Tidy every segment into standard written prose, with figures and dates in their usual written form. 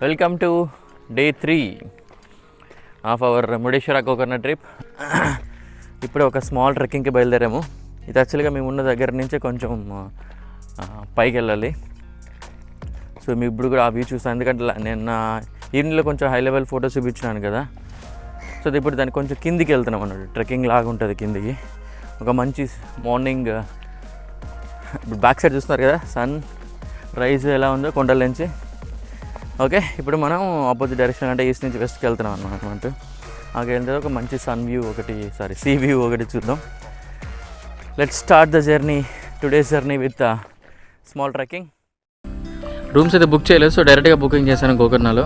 Welcome to day 3 of our Murdeswar-Gokarna trip. ఇప్పుడు ఒక small ట్రెక్కింగ్కి బయలుదేరాము. ఇది యాక్చువల్గా మేము ఉన్న దగ్గర నుంచే కొంచెం పైకి వెళ్ళాలి. సో మీ ఇప్పుడు కూడా ఆ వ్యూ చూస్తాను, ఎందుకంటే నేను ఈవినింగ్లో కొంచెం హై లెవెల్ ఫొటోస్ చూపించినాను కదా. సో ఇప్పుడు దానికి కొంచెం కిందికి వెళ్తున్నాం అన్నట్టు, ట్రెక్కింగ్ లాగా ఉంటుంది కిందికి. ఒక మంచి మార్నింగ్ ఇప్పుడు బ్యాక్ సైడ్ చూస్తున్నారు కదా, సన్ రైజ్ ఎలా ఉందో కొండల నుంచి. ఓకే, ఇప్పుడు మనం ఆపోజిట్ డైరెక్షన్ అంటే ఈస్ట్ నుంచి వెస్ట్కి వెళ్తున్నాం అన్నమాట. అక్కడ వెళ్తే ఒక మంచి సన్ వ్యూ సీ వ్యూ ఒకటి చూద్దాం. Let's start the journey, today's journey with small trekking. Rooms అయితే బుక్ చేయలేదు, సో డైరెక్ట్గా బుకింగ్ చేశాను గోకర్ణలో.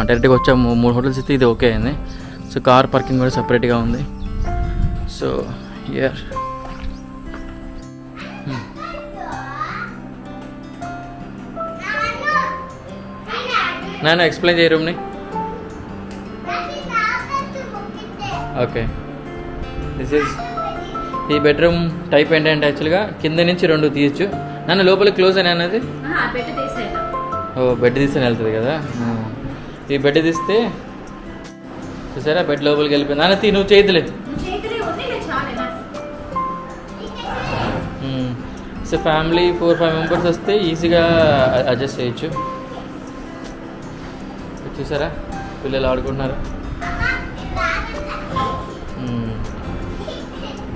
డైరెక్ట్గా వచ్చాము, 3 హోటల్స్ అయితే ఇది ఓకే అయింది. సో కార్ పార్కింగ్ కూడా సపరేట్గా ఉంది. సో హియర్ నేను ఎక్స్ప్లెయిన్ చేయ రూమ్ని. ఓకే, దిస్ ఈజ్ ఈ బెడ్రూమ్ టైప్ ఏంటంటే యాక్చువల్గా కింద నుంచి 2 తీయచ్చు. నన్ను లోపలికి క్లోజ్ అని అన్నది. బెడ్ తీస్తే వెళ్తుంది కదా. ఈ బెడ్ తీస్తే చూసారా, బెడ్ లోపలికి వెళ్ళిపోయింది. నాన్న నువ్వు చేయదులే. సో ఫ్యామిలీ 4-5 మెంబర్స్ వస్తే ఈజీగా అడ్జస్ట్ చేయొచ్చు. చూసారా పిల్లలు ఆడుకుంటున్నారు.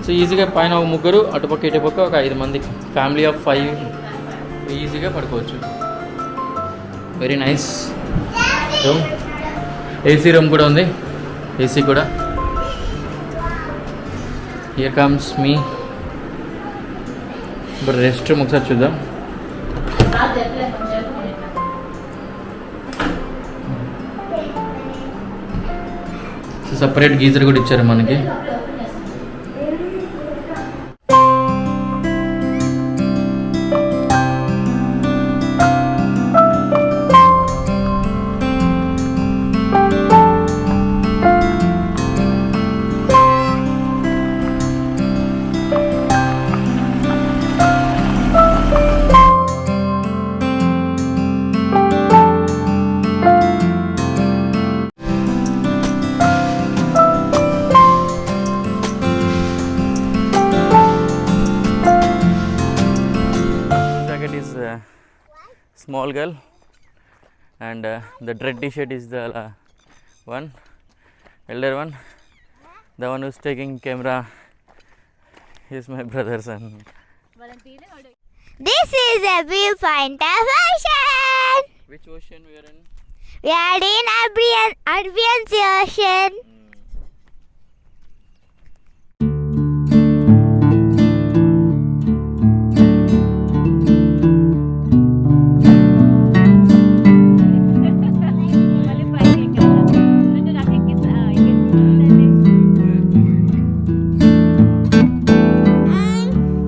సో ఈజీగా పైన ఒక 3, అటుపక్క ఇటుపక్క ఒక 5 మంది, ఫ్యామిలీ ఆఫ్ 5 ఈజీగా పడుకోవచ్చు. Very nice room. AC room కూడా ఉంది, ఏసీ కూడా. హియర్ కమ్స్ మీ. ఇప్పుడు రెస్ట్ రూమ్ ఒకసారి చూద్దాం. సపరేట్ గీజర్ కూడా ఇచ్చారు మనకి. Small girl and the red t-shirt is the one elder one. The one who's taking camera is my brother's son. This is a viewpoint of ocean. Which ocean we are in? We are in Arabian Ocean.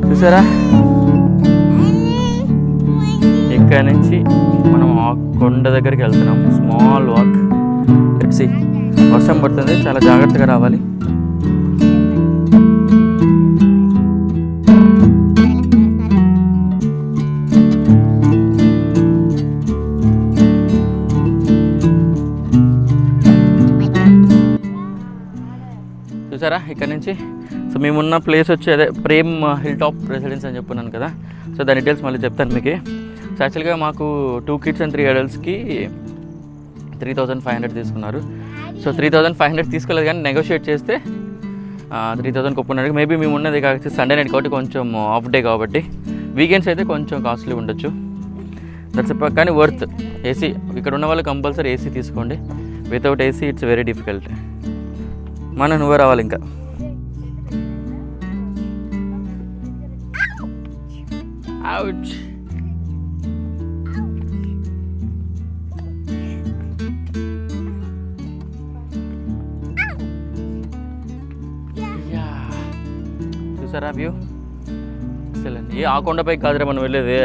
చూసారా, ఇక్కడ నుంచి మనం ఆ కొండ దగ్గరికి వెళ్తున్నాం. Small walk. Let's see. వర్షం పడుతుంది, చాలా జాగ్రత్తగా రావాలి. చూసారా ఇక్కడ నుంచి. సో మేమున్న ప్లేస్ వచ్చి అదే ప్రేమ్ హిల్-టాప్ రెసిడెన్స్ అని చెప్పున్నాను కదా. సో దాని డీటెయిల్స్ మళ్ళీ చెప్తాను మీకు. సో యాక్చువల్గా మాకు 2 kids and 3 adultsకి 3,500 తీసుకున్నారు. సో 3,500 తీసుకోలేదు, కానీ నెగోషియేట్ చేస్తే 3,000 ఒప్పుకున్నాడు. మేబీ మేము ఉన్నది కాకపోతే సండే నైట్ కాబట్టి కొంచెం ఆఫ్ డే కాబట్టి, వీకెండ్స్ అయితే కొంచెం కాస్ట్లీ ఉండొచ్చు. దట్స్ కానీ వర్త్. ఏసీ ఇక్కడ ఉన్న వాళ్ళు కంపల్సరీ ఏసీ తీసుకోండి. Without AC it's very difficult. నువ్వే రావాలి ఇంకా. Ouch. చూసారా వ్యూ? ఏ ఆ కొండపైకి కాదురా మనం వెళ్ళేది.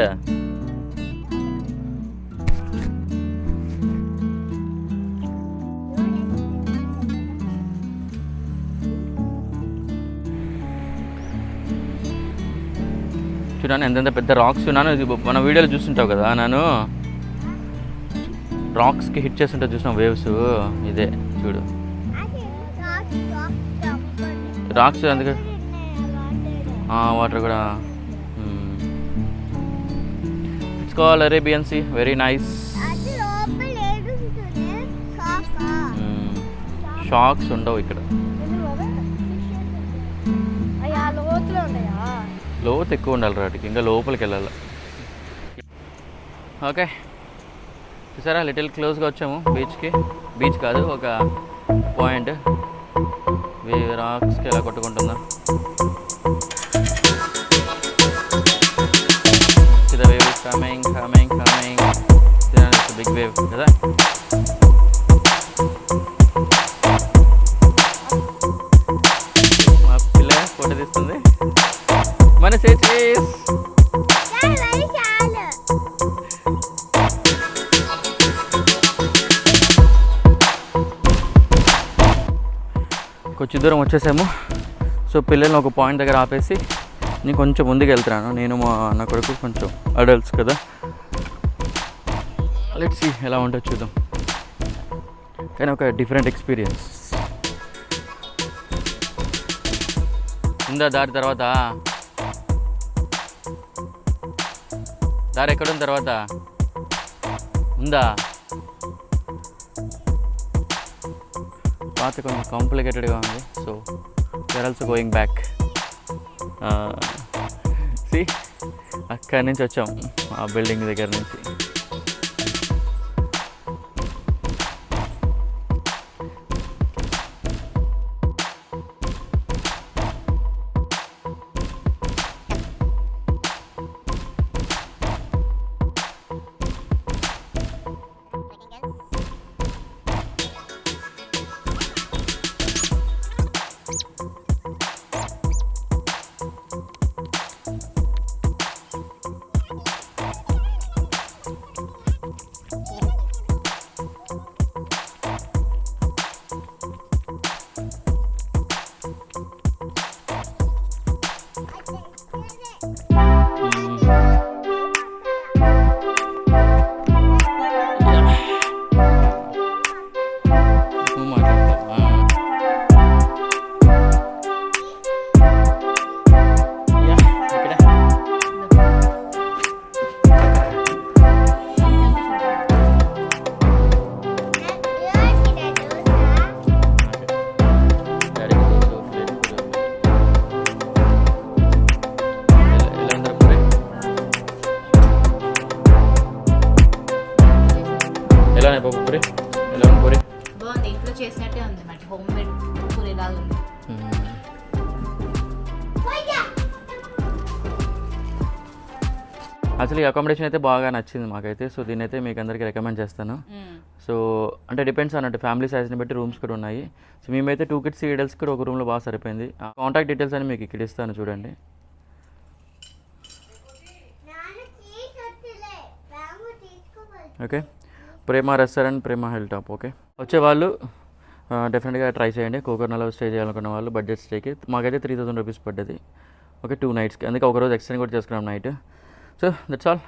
చూడాను ఎంతెంత పెద్ద రాక్స్ ఉన్నాను. ఇది మన వీడియోలో చూస్తుంటావు కదా. నేను రాక్స్కి హిట్ చేస్తుంటే చూసిన వేవ్స్ ఇదే చూడు. రాక్స్ అందుకే వాటర్ కూడా. It's call Arabian sea, very nice. Sharks ఉండవు ఇక్కడ. లోతు ఎక్కువ ఉండాలి వాటికి, ఇంకా లోపలికి వెళ్ళాలి. ఓకే చూసారా, లిటిల్ క్లోజ్గా వచ్చాము బీచ్కి. బీచ్ కాదు, ఒక పాయింట్. రాక్స్కి ఎలా కొట్టుకుంటుందా. The wave is coming. It's a big wave కదా. మా పిల్ల ఫోటో తీస్తుంది. మన చేసేస్ కొంచెం దూరం వచ్చేసాము. సో పిల్లల్ని ఒక పాయింట్ దగ్గర ఆపేసి నేను కొంచెం ముందుకు వెళ్తున్నాను. నేను మా అన్న కొడుకు కొంచెం అడల్ట్స్ కదా. లెట్స్ సీ ఎలా ఉంటుందో చూద్దాం. కానీ ఒక డిఫరెంట్ ఎక్స్పీరియన్స్ ఉందా. దారి తర్వాత దారి ఎక్కడుంది తర్వాత ఉందా. పాత కొంచెం కాంప్లికేటెడ్గా ఉంది. So we're also going back. సి అక్కడి నుంచి వచ్చాం, ఆ బిల్డింగ్ దగ్గర నుంచి. బాగుంది, ఇంట్లో చేసినట్టే ఉంది. మరి హోమ్ మేడ్ పూరి లాగా ఉంది. యాక్చువల్లీ అకామిడేషన్ అయితే బాగా నచ్చింది మాకైతే. సో దీని అయితే మీకు అందరికీ రికమెండ్ చేస్తాను. సో అంటే డిపెండ్స్ అన్నట్టు ఫ్యామిలీ సైజ్ని బట్టి రూమ్స్ కూడా ఉన్నాయి. సో మేమైతే 2 kids అడల్ట్స్ కూడా ఒక రూమ్లో బాగా సరిపోయింది. కాంటాక్ట్ డీటెయిల్స్ అని మీకు ఇక్కడ ఇస్తాను చూడండి. ఓకే, ప్రేమ రెస్టారెంట్, ప్రేమ హిల్ టాప్. ఓకే, వచ్చేవాళ్ళు డెఫినెట్గా ట్రై చేయండి. గోకర్ణలో స్టే చేయాలనుకున్న వాళ్ళు బడ్జెట్ స్టేకి. మాకైతే 3000 రూపీస్ పడ్డది. Okay, 2 nights. అందుకే ఒకరోజు ఎక్స్టెండ్ కూడా చేసుకున్నాం నైట్. So that's all.